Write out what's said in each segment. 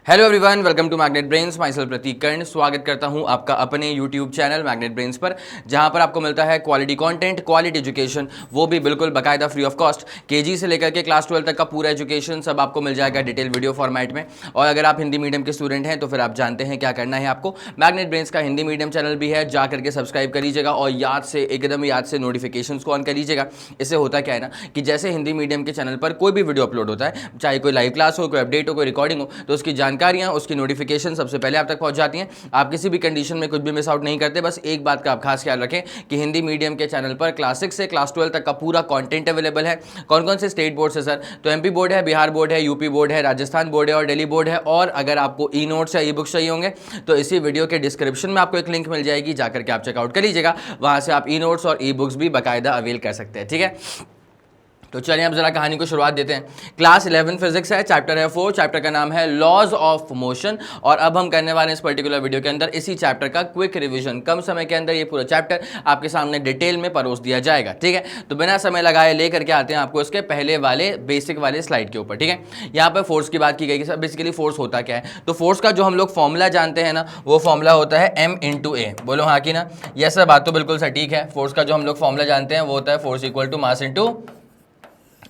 Hello everyone, welcome to magnet brains. Myself Prateek Karn स्वागत करता हूं आपका अपने यूट्यूब चैनल मैग्नेट ब्रेन्स पर, जहां पर आपको मिलता है क्वालिटी कंटेंट, क्वालिटी एजुकेशन, वो भी बिल्कुल बाकायदा फ्री ऑफ कॉस्ट। केजी से लेकर के क्लास 12 तक का पूरा एजुकेशन सब आपको मिल जाएगा डिटेल वीडियो फॉर्मेट में। और अगर आप हिंदी मीडियम के स्टूडेंट हैं तो फिर आप जानते हैं क्या करना है आपको। मैग्नेट ब्रेन्स का हिंदी मीडियम चैनल भी है, जा करके सब्सक्राइब कर लीजिएगा और एकदम याद से नोटिफिकेशन को ऑन कर लीजिएगा। इससे होता क्या है ना कि जैसे हिंदी मीडियम के चैनल पर कोई भी वीडियो अपलोड होता है, चाहे कोई लाइव क्लास हो, कोई अपडेट हो, कोई रिकॉर्डिंग हो, तो उसकी जानकारियां, उसकी नोटिफिकेशन सबसे पहले आप तक पहुंच जाती हैं। आप किसी भी कंडीशन में कुछ भी मिस आउट नहीं करते। बस एक बात का आप खास ख्याल रखें कि हिंदी मीडियम के चैनल पर क्लास 6 से क्लास 12 तक का पूरा कंटेंट अवेलेबल है। कौन कौन से स्टेट बोर्ड से सर? तो एमपी बोर्ड है, बिहार बोर्ड है, यूपी बोर्ड है, राजस्थान बोर्ड है और दिल्ली बोर्ड है। और अगर आपको ई नोट्स या ई बुक्स चाहिए होंगे तो इसी वीडियो के डिस्क्रिप्शन में आपको एक लिंक मिल जाएगी, जाकर के आप चेकआउट कर लीजिएगा। वहां से आप ई नोट्स और ई बुक्स भी बाकायदा अवेल कर सकते हैं। ठीक है, तो चलिए अब जरा कहानी को शुरुआत देते हैं। क्लास 11 फिजिक्स है, चैप्टर है 4, चैप्टर का नाम है लॉज ऑफ मोशन। और अब हम करने वाले हैं इस पर्टिकुलर वीडियो के अंदर इसी चैप्टर का क्विक रिवीजन। कम समय के अंदर ये पूरा चैप्टर आपके सामने डिटेल में परोस दिया जाएगा। ठीक है, तो बिना समय लगाए लेकर के आते हैं आपको इसके पहले वाले बेसिक वाले स्लाइड के ऊपर। ठीक है, यहाँ पर फोर्स की बात की गई कि सर बेसिकली फोर्स होता क्या है। तो फोर्स का जो हम लोग फॉर्मूला जानते हैं ना, वो फॉर्मूला होता है m/a। बोलो हाँ कि ना? यस सर, बात तो बिल्कुल सटीक है। फोर्स का जो हम लोग फॉर्मूला जानते हैं वो होता है force equal to mass into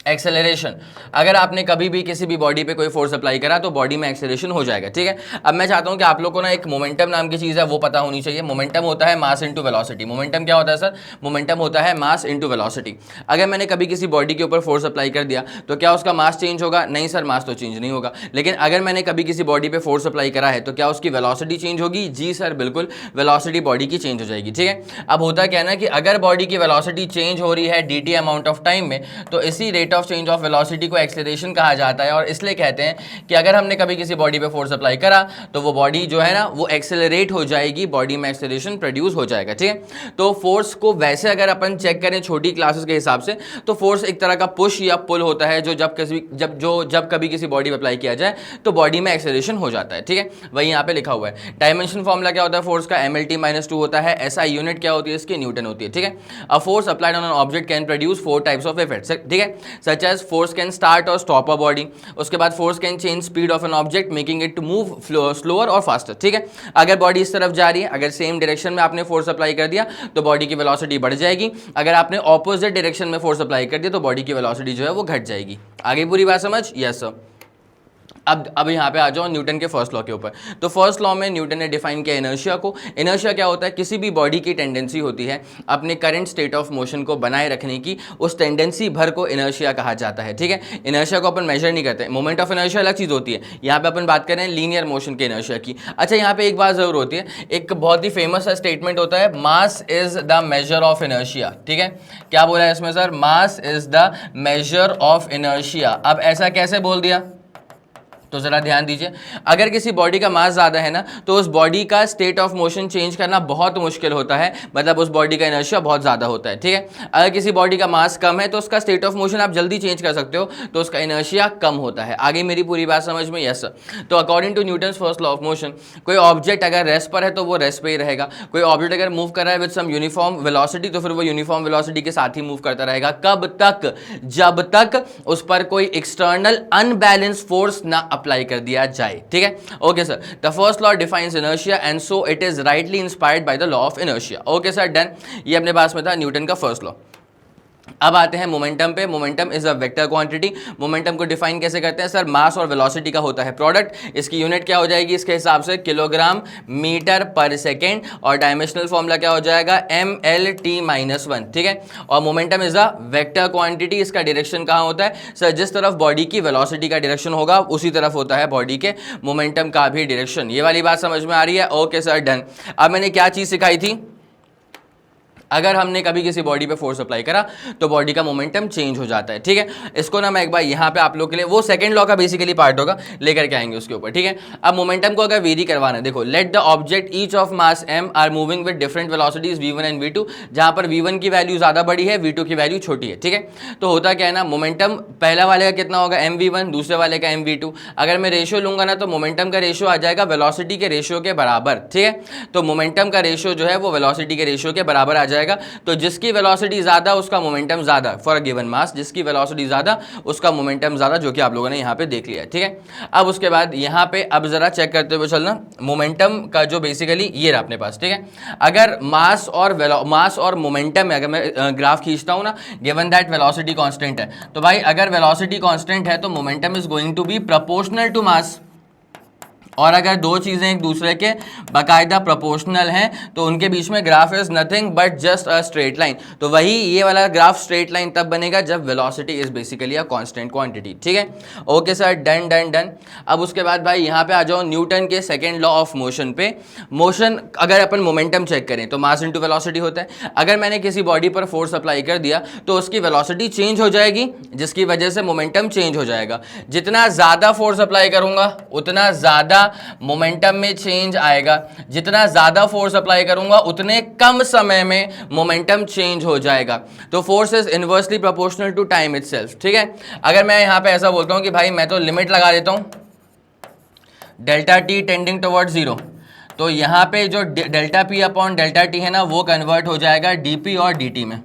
acceleration. अगर आपने कभी भी किसी भी बॉडी पे कोई फोर्स अप्लाई करा तो बॉडी में एक्सेलरेशन हो जाएगा। ठीक है, अब मैं चाहता हूं कि आप लोगों को ना एक मोमेंटम नाम की चीज है वो पता होनी चाहिए। मोमेंटम होता है मास इंटू वेलोसिटी। मोमेंटम क्या होता है सर? मोमेंटम होता है मास इंटू वेलोसिटी। अगर मैंने कभी किसी बॉडी के ऊपर फोर्स अप्लाई कर दिया तो क्या उसका मास चेंज होगा? नहीं सर, मास तो चेंज नहीं होगा। लेकिन अगर मैंने कभी किसी बॉडी पे फोर्स अप्लाई करा है तो क्या उसकी वेलोसिटी चेंज होगी? जी सर, बिल्कुल, वेलोसिटी बॉडी की चेंज हो जाएगी। ठीक है, अब होता क्या है ना कि अगर बॉडी की वेलोसिटी चेंज हो रही है dt अमाउंट ऑफ टाइम में, तो इसी rate of change of velocity को एक्सेलरेशन कहा जाता है। और इसलिए कहते हैं कि अगर हमने कभी किसी बॉडी पे फोर्स अप्लाई करा तो वो बॉडी जो है ना वो एक्सेलरेट हो जाएगी, बॉडी में एक्सेलरेशन प्रोड्यूस हो जाएगा। ठीक है, तो फोर्स को वैसे अगर अपन चेक करें छोटी क्लासेस के हिसाब से तो फोर्स एक तरह का पुश या पुल होता है जो जब कभी किसी बॉडी पे अप्लाई किया जाए तो बॉडी में एक्सेलरेशन हो जाता है। ठीक है, वही यहाँ पे लिखा हुआ है। डायमेंशन फॉर्मूला क्या होता है फोर्स का? mlt-2 होता है। एसआई यूनिट क्या होती है इसकी? न्यूटन होती है। ठीक है, a force applied on an object can produce 4 types of effects. ठीक है, such as force can start और स्टॉप अ बॉडी। उसके बाद force can change speed of an object making it to move slower और faster. ठीक है, अगर body इस तरफ जा रही है, अगर सेम डायरेक्शन में आपने फोर्स अप्लाई कर दिया तो बॉडी की वेलोसिटी बढ़ जाएगी। अगर आपने ऑपोजिट डायरेक्शन में फोर्स अप्लाई कर दिया तो बॉडी की वेलोसिटी जो है वो घट जाएगी। आगे पूरी बात समझ? Yes sir. अब यहाँ पे आ जाओ न्यूटन के फर्स्ट लॉ के ऊपर। तो फर्स्ट लॉ में न्यूटन ने डिफाइन किया इनर्शिया को। इनर्शिया क्या होता है? किसी भी बॉडी की टेंडेंसी होती है अपने करंट स्टेट ऑफ मोशन को बनाए रखने की, उस टेंडेंसी भर को इनर्शिया कहा जाता है। ठीक है, इनर्शिया को अपन मेजर नहीं करते। मोमेंट ऑफ इनर्शिया अलग चीज होती है, यहाँ पे अपन बात कर रहे हैं लीनियर मोशन के इनर्शिया की। अच्छा, यहाँ पे एक बात जरूर होती है, एक बहुत ही फेमस स्टेटमेंट होता है, mass is the measure of inertia. ठीक है, क्या बोला है इसमें sir? Mass is the measure of inertia. अब ऐसा कैसे बोल दिया? तो जरा ध्यान दीजिए, अगर किसी बॉडी का मास ज्यादा है ना तो उस बॉडी का स्टेट ऑफ मोशन चेंज करना बहुत मुश्किल होता है, मतलब उस बॉडी का इनर्शिया बहुत ज्यादा होता है। ठीक है, अगर किसी बॉडी का मास कम है तो उसका स्टेट ऑफ मोशन आप जल्दी चेंज कर सकते हो, तो उसका इनर्शिया कम होता है। आगे मेरी पूरी बात समझ में? Yes sir. तो according to Newton's first law of motion, कोई ऑब्जेक्ट अगर रेस्ट पर है तो वो रेस्ट पे ही रहेगा। कोई ऑब्जेक्ट अगर मूव कर रहा है विद सम यूनिफॉर्म वेलोसिटी तो फिर वो यूनिफॉर्म वेलोसिटी के साथ ही मूव करता रहेगा। कब तक? जब तक उस पर कोई एक्सटर्नल अनबैलेंस फोर्स ना अप्लाई कर दिया जाए। ठीक है, okay sir. The first law defines inertia and so it is rightly inspired by the law of inertia. Okay sir, done. ये अपने पास में था न्यूटन का फर्स्ट लॉ। अब आते हैं मोमेंटम पे। Momentum is a vector quantity. Momentum को डिफाइन कैसे करते हैं सर? मास और वेलोसिटी का होता है प्रोडक्ट। इसकी यूनिट क्या हो जाएगी इसके हिसाब से? Kilogram metre per second. और डायमेंशनल फॉर्मूला क्या हो जाएगा? mlt-1। ठीक है, और momentum is a vector quantity. इसका डायरेक्शन कहाँ होता है सर? जिस तरफ बॉडी की वेलोसिटी का डायरेक्शन होगा उसी तरफ होता है बॉडी के मोमेंटम का भी डायरेक्शन। ये वाली बात समझ में आ रही है? Okay sir, done. अब मैंने क्या चीज सिखाई थी? अगर हमने कभी किसी बॉडी पे फोर्स अप्लाई करा तो बॉडी का मोमेंटम चेंज हो जाता है। ठीक है, इसको ना मैं एक बार यहाँ पे आप लोग के लिए, वो सेकंड लॉ का बेसिकली पार्ट होगा, लेकर के आएंगे उसके ऊपर। ठीक है, अब मोमेंटम को अगर वेरी करवाना है, देखो, let the object each of mass m are moving with different velocities v1 and v2, जहां पर v1 की वैल्यू ज्यादा बड़ी है, v2 की वैल्यू छोटी है। ठीक है, तो होता क्या है ना, मोमेंटम पहला वाले का कितना होगा? mv1, दूसरे वाले का mv2। अगर मैं रेशियो लूंगा ना तो मोमेंटम का रेशियो आ जाएगा वेलोसिटी के रेशियो के बराबर। ठीक है, तो मोमेंटम का रेशियो जो है वो वेलोसिटी के रेशियो के बराबर आ जाएगा। जाएगा। तो जिसकी वेलोसिटी ज़्यादा उसका मोमेंटम ज़्यादा, फॉर अ गिवन मास जिसकी वेलोसिटी ज़्यादा उसका मोमेंटम ज़्यादा, जो कि आप लोगों ने यहाँ पे देख लिया है, ठीक है। अब उसके बाद यहाँ पे अब ज़रा चेक करते हुए चलना, मोमेंटम का जो बेसिकली ये रहा अपने पास, ठीक है। अगर मास और मोमेंटम में अगर मैं ग्राफ खींचता हूँ ना, गिवन दैट वेलोसिटी कांस्टेंट है, तो भाई अगर वेलोसिटी कांस्टेंट है तो momentum is going to be proportional to mass. और अगर दो चीज़ें एक दूसरे के बाकायदा प्रोपोर्शनल हैं तो उनके बीच में graph is nothing but just a straight line. तो वही ये वाला ग्राफ स्ट्रेट लाइन तब बनेगा जब velocity is basically a constant quantity, ठीक है। Okay sir, done done done. अब उसके बाद भाई यहाँ पे आ जाओ न्यूटन के सेकेंड लॉ ऑफ मोशन पे। मोशन अगर अपन मोमेंटम चेक करें तो मास इंटू वेलोसिटी होता है। अगर मैंने किसी बॉडी पर फोर्स अप्लाई कर दिया तो उसकी वेलोसिटी चेंज हो जाएगी, जिसकी वजह से मोमेंटम चेंज हो जाएगा। जितना ज़्यादा फोर्स अप्लाई करूंगा उतना ज़्यादा मोमेंटम में चेंज आएगा, जितना ज्यादा फोर्स अप्लाई करूंगा उतने कम समय में मोमेंटम चेंज हो जाएगा। तो force is inversely proportional to time itself, ठीक है। अगर मैं यहां पे ऐसा बोलता हूं कि भाई मैं तो लिमिट लगा देता हूं डेल्टा टी टेंडिंग टुवर्ड्स 0, तो यहां पे जो delta P upon delta T है ना वो कन्वर्ट हो जाएगा डीपी और डीटी में।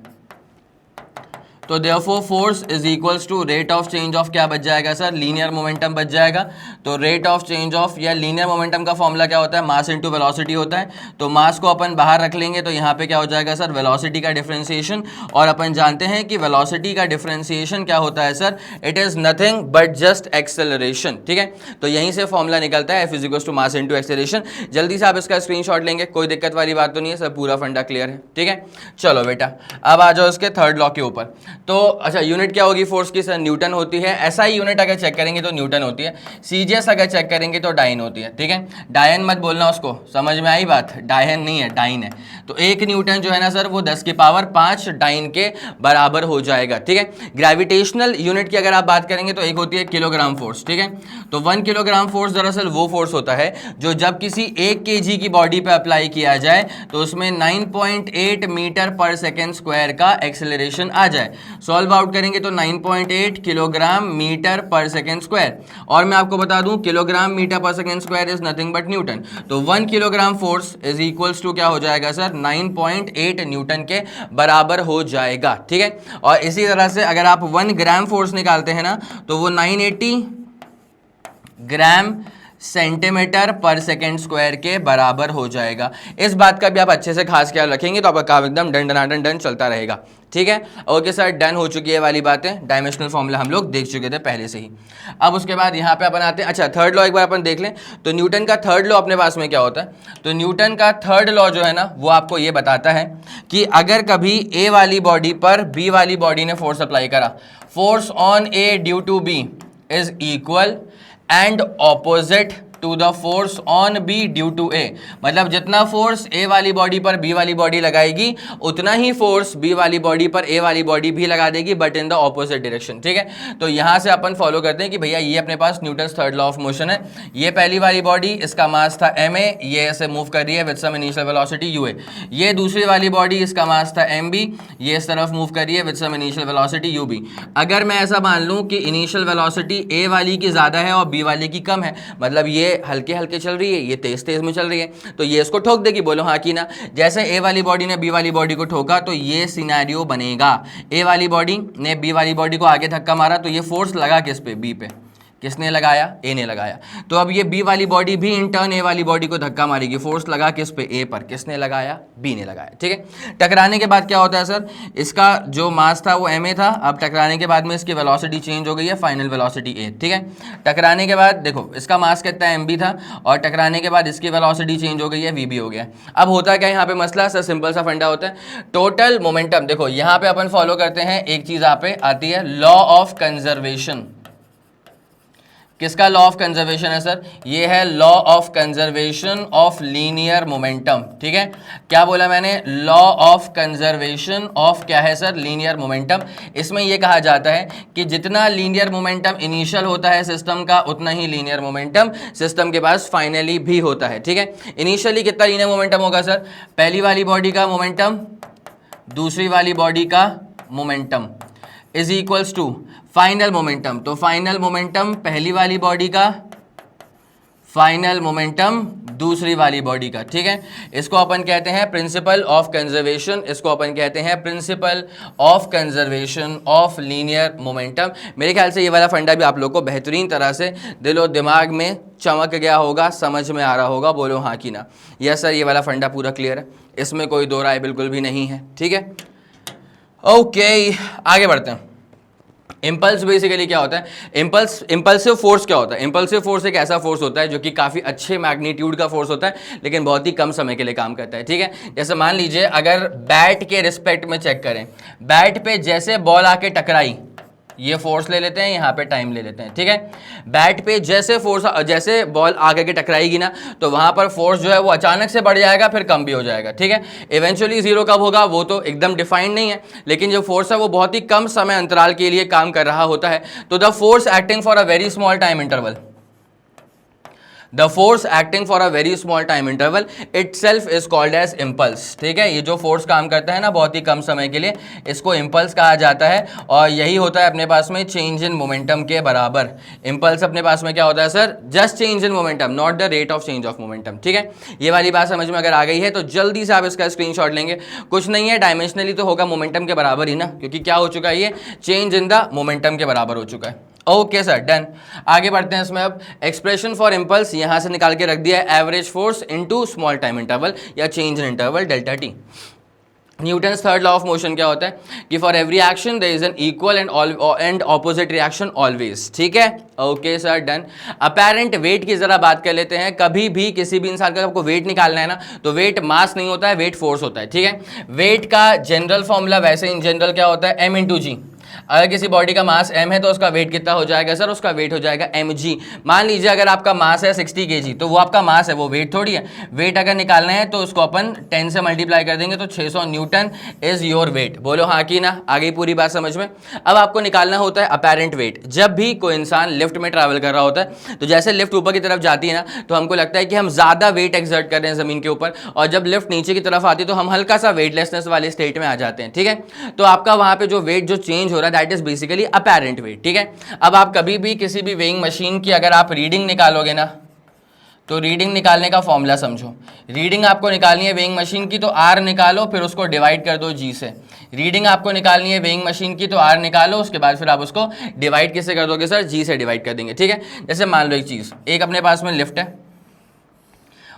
तो therefore force is equals to rate of change of क्या बच जाएगा सर, लीनियर मोमेंटम बच जाएगा। तो रेट ऑफ चेंज ऑफ या लीनियर मोमेंटम का फॉर्मूला क्या होता है, मास इनटू वेलोसिटी होता है। तो मास को अपन बाहर रख लेंगे तो यहाँ पे क्या हो जाएगा सर, वेलोसिटी का डिफरेंशिएशन। और अपन जानते हैं कि वेलोसिटी का डिफरेंशिएशन क्या होता है sir, it is nothing but just acceleration, ठीक है। तो यहीं से फॉर्मूला निकलता है F is equals to mass into acceleration. जल्दी से आप इसका स्क्रीनशॉट लेंगे, कोई दिक्कत वाली बात तो नहीं है सर, पूरा फंडा क्लियर है, ठीक है। चलो बेटा अब आ जाओ इसके थर्ड लॉ के ऊपर। तो अच्छा यूनिट क्या होगी फोर्स की सर, न्यूटन होती है। ऐसा ही यूनिट अगर चेक करेंगे तो न्यूटन होती है। सीजीएस अगर चेक करेंगे तो डाइन होती है, ठीक है। डायन मत बोलना उसको, समझ में आई बात, डायन नहीं है डाइन है। तो 1 न्यूटन जो है ना सर वो 10 की पावर 5 डाइन के बराबर हो जाएगा, ठीक है। ग्रेविटेशनल यूनिट की अगर आप बात करेंगे तो एक होती है किलोग्राम फोर्स, ठीक है। तो 1 किलोग्राम फोर्स दरअसल वो फोर्स होता है जो जब किसी 1 kg की बॉडी पे अप्लाई किया जाए तो उसमें 9.8 मीटर पर सेकेंड स्क्वायर का एक्सेलरेशन आ जाए। सॉल्व आउट करेंगे तो 9.8 kilogram metre per second square. और मैं आपको बता दूं kilogram metre per second square is nothing but newton. तो 1 kilogram force is equals to क्या हो जाएगा सर, 9.8 न्यूटन के बराबर हो जाएगा, ठीक है। और इसी तरह से अगर आप 1 ग्राम फोर्स निकालते हैं ना तो वो 980 ग्राम सेंटीमीटर पर सेकेंड स्क्वायर के बराबर हो जाएगा। इस बात का भी आप अच्छे से खास ख्याल रखेंगे तो आपका काम एकदम डन डन डन चलता रहेगा, ठीक है। ओके सर, डन हो चुकी है वाली बातें। डायमेंशनल फॉर्मूला हम लोग देख चुके थे पहले से ही। अब उसके बाद यहाँ पे अपन आते हैं, अच्छा थर्ड लॉ एक बार अपन देख लें। तो न्यूटन का थर्ड लॉ अपने पास में क्या होता है, तो न्यूटन का थर्ड लॉ जो है ना वो आपको ये बताता है कि अगर कभी ए वाली बॉडी पर बी वाली बॉडी ने फोर्स अप्लाई करा, force on A due to B is equal and opposite to the force on B due to A. मतलब जितना फोर्स ए वाली बॉडी पर बी वाली बॉडी लगाएगी उतना ही फोर्स बी वाली बॉडी पर ए वाली बॉडी भी लगा देगी, but in the opposite direction, ठीक है। तो यहां से अपन फॉलो करते हैं कि भैया ये अपने पास Newton's third law of motion है। ये पहली वाली बॉडी, इसका मास था ma, ये ऐसे मूव कर रही है with some initial velocity ua। ये दूसरी वाली बॉडी, इसका मास था mb, ये इस तरफ मूव कर रही है with some initial velocity ub। अगर मैं ऐसा मान लूं कि इनिशियल वेलोसिटी ए वाली की ज्यादा है और बी वाली की कम है, मतलब ये हल्के हल्के चल रही है, ये तेज तेज में चल रही है, तो ये इसको ठोक देगी, बोलो हाँ कि ना। जैसे ए वाली बॉडी ने बी वाली बॉडी को ठोका तो ये सिनेरियो बनेगा, ए वाली बॉडी ने बी वाली बॉडी को आगे धक्का मारा तो ये फोर्स लगा किस पे, बी पे। किसने लगाया, ए ने लगाया। तो अब ये बी वाली बॉडी भी इन टर्न ए वाली बॉडी को धक्का मारेगी, फोर्स लगा किस पे, ए पर। किसने लगाया, बी ने लगाया, ठीक है। टकराने के बाद क्या होता है सर, इसका जो मास था वो ma था, अब टकराने के बाद में इसकी वेलोसिटी चेंज हो गई है, फाइनल वेलोसिटी a, ठीक है। टकराने के बाद देखो इसका मास कितना है, mb था, और टकराने के बाद इसकी वेलोसिटी चेंज हो गई है, vb हो गया। अब होता क्या यहाँ पे मसला सर, सिंपल सा फंडा होता है, टोटल मोमेंटम। देखो यहाँ पे अपन फॉलो करते हैं एक चीज यहाँ पे आती है, लॉ ऑफ कंजर्वेशन। किसका लॉ ऑफ कंजर्वेशन है सर, ये है law of conservation of linear momentum, ठीक है। क्या बोला मैंने, लॉ ऑफ कंजर्वेशन ऑफ क्या है सर, लीनियर मोमेंटम। इसमें यह कहा जाता है कि जितना लीनियर मोमेंटम इनिशियल होता है सिस्टम का, उतना ही लीनियर मोमेंटम सिस्टम के पास फाइनली भी होता है, ठीक है। इनिशियली कितना लीनियर मोमेंटम होगा सर, पहली वाली बॉडी का मोमेंटम दूसरी वाली बॉडी का momentum is equals to final momentum. तो फाइनल मोमेंटम पहली वाली बॉडी का, फाइनल मोमेंटम दूसरी वाली बॉडी का, ठीक है। इसको अपन कहते हैं प्रिंसिपल ऑफ कंजर्वेशन, इसको अपन कहते हैं principle of conservation of linear momentum. मेरे ख्याल से ये वाला फंडा भी आप लोग को बेहतरीन तरह से दिलो दिमाग में चमक गया होगा, समझ में आ रहा होगा, बोलो हाँ कि ना। यस सर, ये वाला फंडा पूरा क्लियर है, इसमें कोई दो राय बिल्कुल भी नहीं है, ठीक है। ओके, आगे बढ़ते हैं। इम्पल्स बेसिकली क्या होता है? इम्पल्सिव फोर्स क्या होता है? इम्पल्सिव फोर्स एक ऐसा फोर्स होता है जो कि काफ़ी अच्छे मैग्नीट्यूड का फोर्स होता है लेकिन बहुत ही कम समय के लिए काम करता है, ठीक है। जैसे मान लीजिए अगर बैट के रिस्पेक्ट में चेक करें, बैट पे जैसे बॉल आके टकराई, ये फोर्स ले लेते हैं, यहाँ पे टाइम ले लेते हैं, ठीक है। बैट पे जैसे बॉल आगे के टकराएगी ना, तो वहां पर फोर्स जो है वो अचानक से बढ़ जाएगा, फिर कम भी हो जाएगा, ठीक है। इवेंचुअली जीरो कब होगा वो तो एकदम डिफाइंड नहीं है, लेकिन जो फोर्स है वो बहुत ही कम समय अंतराल के लिए काम कर रहा होता है। तो the force acting for a very small time interval, the force acting for a very small time interval itself is called as impulse, ठीक है। ये जो फोर्स काम करता है ना बहुत ही कम समय के लिए, इसको इम्पल्स कहा जाता है। और यही होता है अपने पास में चेंज इन मोमेंटम के बराबर। इम्पल्स अपने पास में क्या होता है sir? Just change in momentum, not the rate of change of momentum, ठीक है। ये वाली बात समझ में अगर आ गई है तो जल्दी से आप इसका स्क्रीनशॉट लेंगे। कुछ नहीं है, डायमेंशनली तो होगा मोमेंटम के बराबर ही ना, क्योंकि क्या हो चुका है, ये चेंज इन द मोमेंटम के बराबर हो चुका है। Okay sir, done. आगे बढ़ते हैं इसमें। अब एक्सप्रेशन फॉर इम्पल्स यहां से निकाल के रख दिया है, average force into small time interval या change in interval delta T. Newton's third law of motion क्या होता है कि for every action there is an equal and opposite reaction always, ठीक है। Okay sir, done. Apparent weight की जरा बात कर लेते हैं। कभी भी किसी भी इंसान का आपको वेट निकालना है ना, तो वेट मास नहीं होता है, वेट फोर्स होता है, ठीक है। वेट का जनरल फॉर्मूला वैसे इन जनरल क्या होता है? m इंटू जी। अगर किसी बॉडी का मास m है तो उसका वेट कितना हो जाएगा सर? उसका वेट हो जाएगा mg। मान लीजिए अगर आपका मास है 60 kg, तो वो आपका मास है, वो वेट थोड़ी है। वेट अगर निकालना है तो उसको अपन 10 से मल्टीप्लाई कर देंगे तो 600 न्यूटन इज योर वेट। बोलो हाँ कि ना, आ गई पूरी बात समझ में। अब आपको निकालना होता है अपेरेंट वेट। जब भी कोई इंसान लिफ्ट में ट्रैवल कर रहा होता है तो जैसे लिफ्ट ऊपर की तरफ जाती है ना, तो हमको लगता है कि हम ज्यादा वेट एक्सर्ट कर रहे हैं जमीन के ऊपर, और जब लिफ्ट नीचे की तरफ आती है तो हम हल्का सा वेटलेसनेस वाले स्टेट में आ जाते हैं, ठीक है। तो आपका वहां पे जो वेट जो चेंज हो रहा है that is basically apparent wait, ठीक है। अब आप कभी भी किसी भी वेइंग मशीन की अगर आप रीडिंग निकालोगे ना, तो रीडिंग निकालने का फॉर्मूला समझो। रीडिंग आपको निकालनी है वेइंग मशीन की तो आर निकालो, फिर उसको डिवाइड कर दो जी से। रीडिंग आपको निकालनी है वेइंग मशीन की तो आर निकालो, उसके बाद फिर आप उसको डिवाइड किससे कर दोगे सर? जी से डिवाइड कर देंगे, ठीक है। जैसे मान लो एक चीज़, एक अपने पास में लिफ्ट है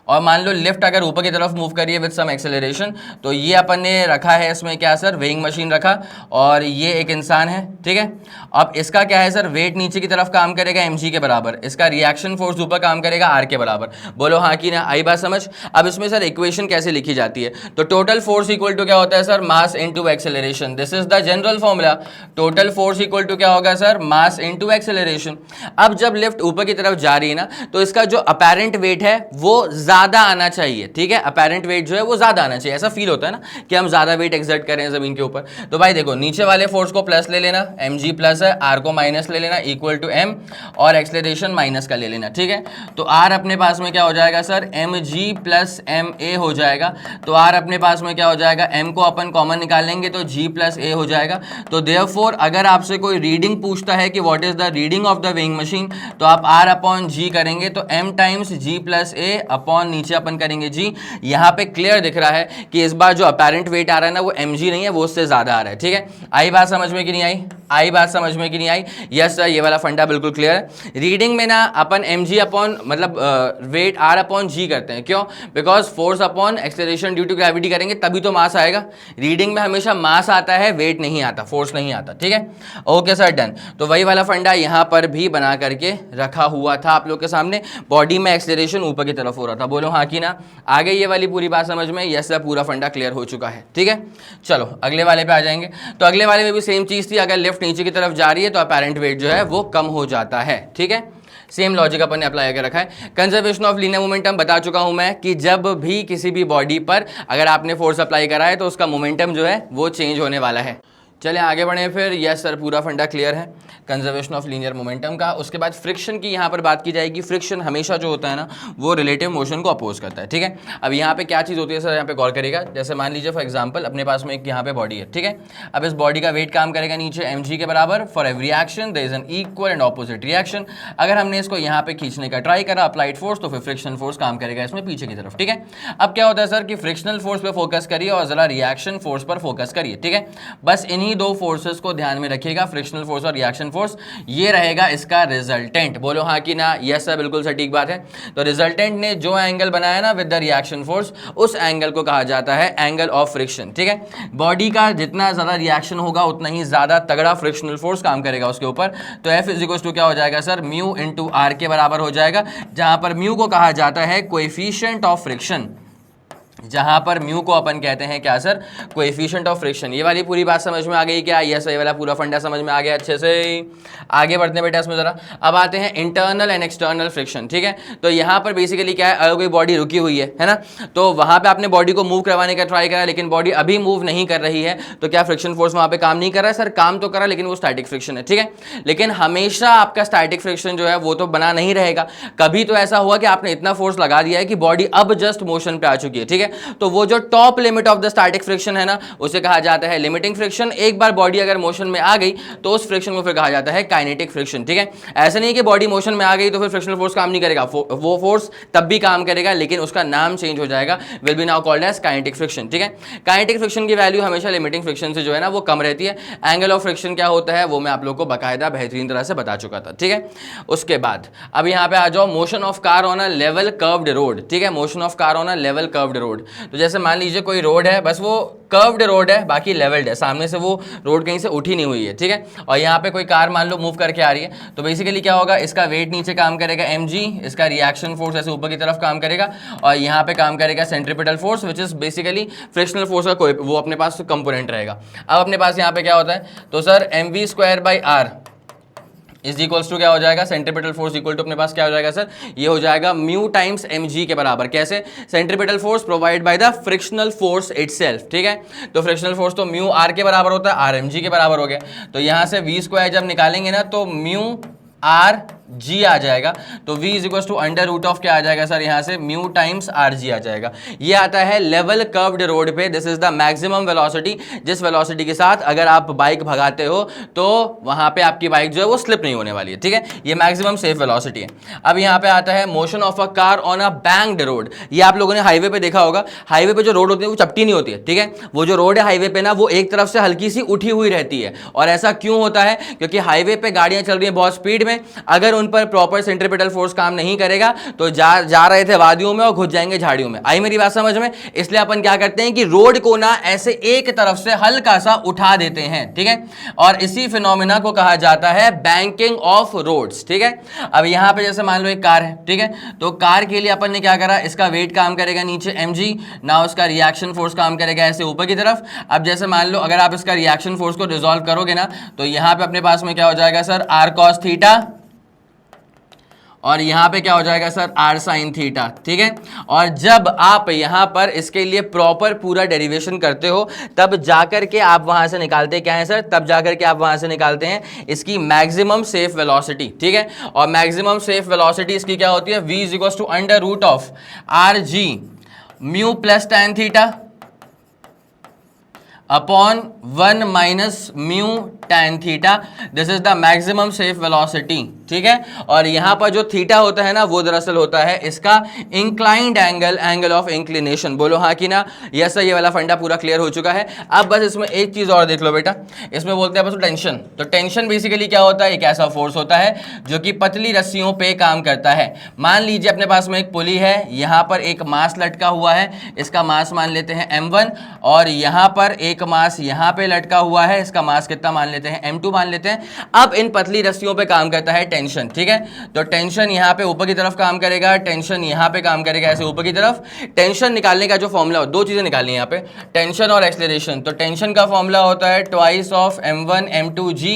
और मान लो लिफ्ट अगर ऊपर की तरफ मूव करिए विद सम एक्सेलरेशन, तो ये अपन ने रखा है इसमें क्या सर? वेइंग मशीन रखा, और ये एक इंसान है, ठीक है। अब इसका क्या है सर? वेट नीचे की तरफ काम करेगा mg के बराबर, इसका रिएक्शन फोर्स ऊपर काम करेगा r के बराबर। बोलो हाँ कि ना, आई बात समझ। अब इसमें सर इक्वेशन कैसे लिखी जाती है? तो टोटल फोर्स इक्वल टू क्या होता है sir? Mass into acceleration. This is the general formula. Total force equal to क्या होगा सर? Mass into acceleration. अब जब लिफ्ट ऊपर की तरफ जा रही है ना, तो इसका जो अपेरेंट वेट है वो ज्यादा आना चाहिए, ठीक है। अपेरेंट वेट जो है वो ज्यादा आना चाहिए। ऐसा फील होता है ना कि हम ज्यादा वेट एक्सर्ट कर रहे हैं जमीन के ऊपर। तो भाई देखो, नीचे वाले फोर्स को प्लस ले लेना, mg प्लस है, r को माइनस ले लेना इक्वल टू m, और एक्सेलरेशन माइनस का ले लेना, ठीक है। तो r अपने पास में क्या हो जाएगा सर? mg प्लस ma हो जाएगा। तो r अपने पास में क्या हो जाएगा? m को अपन कॉमन निकाल लेंगे तो g प्लस a हो जाएगा। तो देयरफॉर अगर आपसे कोई रीडिंग पूछता है कि what is the reading of the weighing machine, तो आप r अपॉन g करेंगे तो m times g plus a upon नीचे अपन करेंगे जी। यहाँ पे क्लियर दिख रहा है कि इस बार जो अपेरेंट वेट आ रहा है ना वो mg नहीं है, वो उससे ज्यादा आ रहा है, ठीक है। आई बात समझ में कि नहीं आई? आई बात समझ में कि नहीं आई? यस सर, ये वाला फंडा बिल्कुल क्लियर है। रीडिंग में ना अपन mg अपॉन मतलब वेट r अपॉन g करते हैं, क्यों? Because force upon acceleration due to gravity करेंगे तभी तो मास आएगा। रीडिंग में हमेशा मास आता है, वेट नहीं आता, फोर्स नहीं आता, ठीक है। Okay sir, done. तो वही वाला फंडा यहाँ पर भी बना करके रखा हुआ था आप लोग के सामने। बॉडी में एक्सेलरेशन ऊपर की तरफ हो रहा था, बोलो हाँ कि ना। आ गई ये वाली पूरी बात समझ में? यस सर, पूरा फंडा क्लियर हो चुका है, ठीक है। चलो अगले वाले पे आ जाएंगे। तो अगले वाले में भी सेम चीज थी, अगर लिफ्ट नीचे की तरफ जा रही है तो अपेरेंट वेट जो है वो कम हो जाता है, ठीक है। सेम लॉजिक अपन ने अप्लाई कर रखा है। कंजर्वेशन ऑफ लीनियर मोमेंटम बता चुका हूं मैं कि जब भी किसी भी बॉडी पर अगर आपने फोर्स अप्लाई करा है तो उसका मोमेंटम जो है वो चेंज होने वाला है, चले आगे बढ़े फिर। यस सर, पूरा फंडा क्लियर है कंजर्वेशन ऑफ लीनियर मोमेंटम का। उसके बाद फ्रिक्शन की यहाँ पर बात की जाएगी। फ्रिक्शन हमेशा जो होता है ना वो रिलेटिव मोशन को अपोज करता है, ठीक है। अब यहाँ पे क्या चीज़ होती है सर, यहाँ पे गौर करेगा। जैसे मान लीजिए फॉर एग्जांपल अपने पास में एक यहाँ पे बॉडी है, ठीक है। अब इस बॉडी का वेट काम करेगा नीचे mg के बराबर। For every action there is an equal and opposite reaction. अगर हमने इसको यहाँ पे खींचने का ट्राई करा अप्लाइड फोर्स, तो फिर फ्रिक्शनल फोर्स काम करेगा इसमें पीछे की तरफ, ठीक है। अब क्या होता है सर कि फ्रिक्शनल फोर्स पे फोकस करिए और जरा रिएक्शन फोर्स पर फोकस करिए, ठीक है। बस इन्हीं दो फोर्सेस को ध्यान में रखिएगा, फ्रिक्शनल फोर्स और रिएक्शन फोर्स। ये रहेगा इसका रिजल्टेंट। बोलो हाँ कि ना। यस सर, बिल्कुल सटीक बात है। तो रिजल्टेंट ने जो एंगल बनाया ना विद द रिएक्शन फोर्स, उस एंगल को कहा जाता है एंगल ऑफ फ्रिक्शन, ठीक है। बॉडी का जितना ज्यादा रिएक्शन होगा उतना ही ज्यादा तगड़ा फ्रिक्शनल फोर्स काम करेगा उसके ऊपर। तो F इज इक्वल टू क्या हो जाएगा सर, म्यू इंटू आर के बराबर हो जाएगा, जहां पर म्यू को कहा जाता है कोएफिशिएंट ऑफ फ्रिक्शन। जहां पर म्यू को अपन कहते हैं क्या सर, कोएफिशिएंट ऑफ फ्रिक्शन। ये वाली पूरी बात समझ में आ गई क्या? यस, ये वाला पूरा फंडा समझ में आ गया अच्छे से। आगे बढ़ते हैं बेटा इसमें जरा। अब आते हैं इंटरनल एंड एक्सटर्नल फ्रिक्शन, ठीक है। तो यहाँ पर बेसिकली क्या है, अगर कोई बॉडी रुकी हुई है ना, तो वहां पे आपने बॉडी को मूव करवाने का ट्राई करा, लेकिन बॉडी अभी मूव नहीं कर रही है, तो क्या फ्रिक्शन फोर्स वहां पे काम नहीं कर रहा है सर? काम तो करा, लेकिन वो स्टैटिक फ्रिक्शन है, ठीक है। लेकिन हमेशा आपका स्टैटिक फ्रिक्शन जो है वो तो बना नहीं रहेगा। कभी तो ऐसा हुआ कि आपने इतना फोर्स लगा दिया है कि बॉडी अब जस्ट मोशन पे आ चुकी है, ठीक है। तो वो जो top limit of the static friction है ना, उसे कहा जाता है लिमिटिंग फ्रिक्शन। एक बार बॉडी अगर मोशन में आ गई तो उस फ्रिक्शन को फिर कहा जाता है काइनेटिक फ्रिक्शन, ठीक है। ऐसा नहीं है कि बॉडी मोशन में आ गई तो फिर फ्रिक्शनल फोर्स काम नहीं करेगा, वो फोर्स तब भी काम करेगा, लेकिन उसका नाम चेंज हो जाएगा, will be now called as kinetic friction, ठीक है। काइनेटिक फ्रिक्शन की वैल्यू हमेशा लिमिटिंग फ्रिक्शन से जो है ना वो कम रहती है। एंगल ऑफ फ्रिक्शन क्या होता है वो मैं आप लोग को बाकायदा बेहतरीन तरह से बता चुका था, ठीक है। उसके बाद अब यहाँ पे आ जाओ, motion of car on a level curved road, ठीक है। Motion of car on a level curved road. तो जैसे मान लीजिए कोई रोड है, बस वो कर्व्ड रोड है, बाकी लेवल्ड है, सामने से वो रोड कहीं से उठी नहीं हुई है, ठीक है। और यहाँ पे कोई कार मान लो मूव करके आ रही है, तो बेसिकली क्या होगा, इसका वेट नीचे काम करेगा mg, इसका रिएक्शन फोर्स ऐसे ऊपर की तरफ काम करेगा, और यहाँ पे काम करेगा centripetal force which is basically frictional force का कोई वो अपने पास कंपोनेंट रहेगा। अब अपने पास यहाँ पे क्या होता है, तो sir mv square by R is equals to क्या हो जाएगा, सेंट्रीपिटल फोर्स इक्वल टू अपने पास क्या हो जाएगा सर, ये हो जाएगा म्यू टाइम्स mg के बराबर। कैसे? Centripetal force provide by the frictional force itself, ठीक है। तो फ्रिक्शनल फोर्स तो म्यू आर के बराबर होता है, आर mg के बराबर हो गया। तो यहाँ से v स्क्वायर जब निकालेंगे ना तो म्यू आर जी आ जाएगा, तो v is equal to under root of क्या आ जाएगा सर, यहाँ से म्यू टाइम्स आर जी आ जाएगा। ये आता है लेवल कर्व्ड रोड पे। This is the maximum velocity, जिस वेलोसिटी के साथ अगर आप बाइक भगाते हो तो वहां पे आपकी बाइक जो है वो स्लिप नहीं होने वाली है, ठीक है। ये मैक्सिमम सेफ वेलोसिटी है। अब यहाँ पे आता है motion of a car on a banked road. ये आप लोगों ने हाईवे पे देखा होगा, हाईवे पे जो रोड होती है वो चपटी नहीं होती है, ठीक है। वो जो रोड है हाईवे पे ना, वो एक तरफ से हल्की सी उठी हुई रहती है। और ऐसा क्यों होता है? क्योंकि हाईवे पे गाड़ियां चल रही है बहुत स्पीड में, अगर उन पर प्रॉपर सेंट्रीपिटल फोर्स काम नहीं करेगा तो जा रहे थे वादियों में और घुस जाएंगे झाड़ियों में। आई मेरी बात समझ में? इसलिए अपन क्या करते हैं कि रोड को ना ऐसे एक तरफ से हल्का सा उठा देते हैं, ठीक है। और इसी फिनोमिना को कहा जाता है बैंकिंग ऑफ रोड्स, ठीक है। अब यहां पे जैसे मान लो एक कार है, ठीक है। तो कार के लिए अपन ने क्या करा, इसका वेट काम करेगा नीचे mg, ना उसका रिएक्शन फोर्स काम करेगा ऐसे ऊपर की तरफ। अब जैसे मान लो अगर आप इसका रिएक्शन फोर्स को रिजॉल्व करोगे ना, तो यहां पे अपने पास में क्या हो जाएगा सर, आर कॉस थीटा, और यहां पे क्या हो जाएगा सर, आर साइन थीटा, ठीक है। और जब आप यहां पर इसके लिए प्रॉपर पूरा डेरिवेशन करते हो, तब जाकर के आप वहां से निकालते क्या है सर, तब जाकर के आप वहां से निकालते हैं इसकी मैक्सिमम सेफ वेलोसिटी, ठीक है। और मैक्सिमम सेफ वेलोसिटी इसकी क्या होती है, v is equal to under root of R G mu plus tan theta upon 1 minus mu tan theta. This is the maximum safe velocity, ठीक है। और यहां पर जो थीटा होता है ना, वो दरअसल होता है इसका inclined angle, angle of inclination. बोलो हाँ कि ना। यस, ये वाला फंडा पूरा क्लियर हो चुका है। अब बस इसमें एक चीज और देख लो बेटा, इसमें बोलते हैं बस टेंशन। तो टेंशन बेसिकली क्या होता है, एक ऐसा फोर्स होता है जो कि पतली रस्सियों पे काम करता है। मान लीजिए अपने पास में एक पुली है, यहां पर एक मास लटका हुआ है, इसका मास मान लेते हैं m1, और यहां पर एक मास यहां पे लटका हुआ है, इसका मास कितना मान लेते हैं, m2 मान लेते हैं। अब इन पतली रस्सियों पे काम करता है टेंशन, ठीक है। तो टेंशन यहाँ पे ऊपर की तरफ काम करेगा, टेंशन यहाँ पे काम करेगा ऐसे ऊपर की तरफ। टेंशन निकालने का जो फॉर्मूला, दो चीजें निकालनी है यहाँ पे, टेंशन और एक्सेलरेशन। तो टेंशन का फॉर्मूला होता है twice of m1 m2 g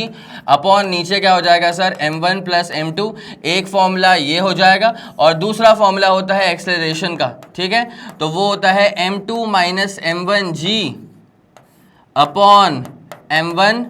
upon नीचे क्या हो जाएगा सर, m1 प्लस m2। एक फॉर्मूला ये हो जाएगा, और दूसरा फॉर्मूला होता है एक्सेलरेशन का, ठीक है। तो वो होता है m2 minus m1 g upon m1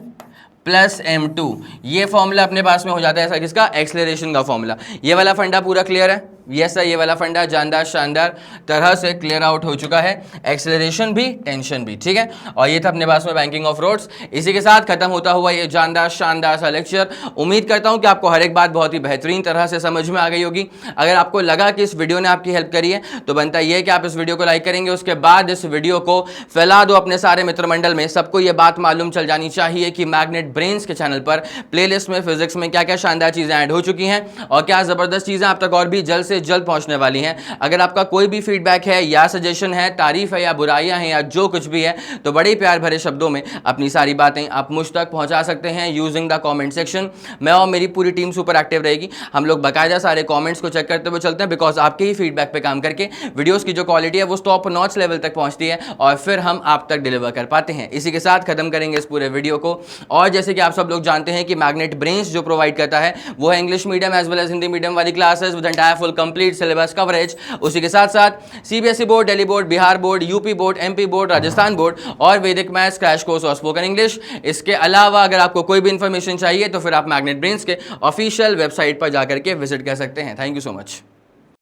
plus m2, ये फॉर्मूला अपने पास में हो जाता है ऐसा किसका, एक्सेलरेशन का फॉर्मूला। ये वाला फंडा पूरा क्लियर है? यस सर, ये वाला फंडा जानदार शानदार तरह से क्लियर आउट हो चुका है, एक्सेलरेशन भी टेंशन भी, ठीक है। और ये था अपने पास में बैंकिंग ऑफ रोड्स। इसी के साथ खत्म होता हुआ ये जानदार शानदार सा लेक्चर। उम्मीद करता हूं कि आपको हर एक बात बहुत ही बेहतरीन तरह से समझ में आ गई होगी। अगर आपको लगा कि इस वीडियो ने आपकी हेल्प करी है तो बनता ये कि आप इस वीडियो को लाइक करेंगे, उसके बाद इस वीडियो को फैला दो अपने सारे मित्रमंडल में। सबको ये बात मालूम चल जानी चाहिए कि मैग्नेट ब्रेन्स के चैनल पर प्लेलिस्ट में फिजिक्स में क्या क्या शानदार चीजें ऐड हो चुकी हैं और क्या जबरदस्त चीजें आप तक और भी जल्द से जल्द पहुंचने वाली हैं। अगर आपका कोई भी फीडबैक है या सजेशन है, तारीफ है या बुराइयां हैं या जो कुछ भी है, तो बड़े प्यार भरे शब्दों में अपनी सारी बातें आप मुझ तक पहुंचा सकते हैं यूजिंग द कमेंट सेक्शन। मैं और मेरी पूरी टीम सुपर एक्टिव रहेगी। हम लोग बाकायदा सारे कमेंट्स को चेक करते हुए चलते हैं, बिकॉज आपके ही फीडबैक पे काम करके वीडियोस की जो क्वालिटी है वो टॉप नॉच लेवल तक पहुंचती है और फिर हम आप तक डिलीवर कर पाते हैं। इसी के साथ खत्म करेंगे इस पूरे वीडियो को। और जैसे कि आप सब लोग जानते हैं कि मैग्नेट ब्रेन्स जो प्रोवाइड करता है वो है English medium as well as Hindi medium वाली classes with entire full complete syllabus coverage. उसी के साथ साथ CBSE board, Delhi board, Bihar board, UP board, MP board, Rajasthan board और वैदिक मैथ्स क्रैश कोर्स और स्पोकन इंग्लिश। इसके अलावा अगर आपको कोई भी इंफॉर्मेशन चाहिए तो फिर आप मैग्नेट ब्रेन्स के ऑफिशियल वेबसाइट पर जाकर के विजिट कर सकते हैं। Thank you so much.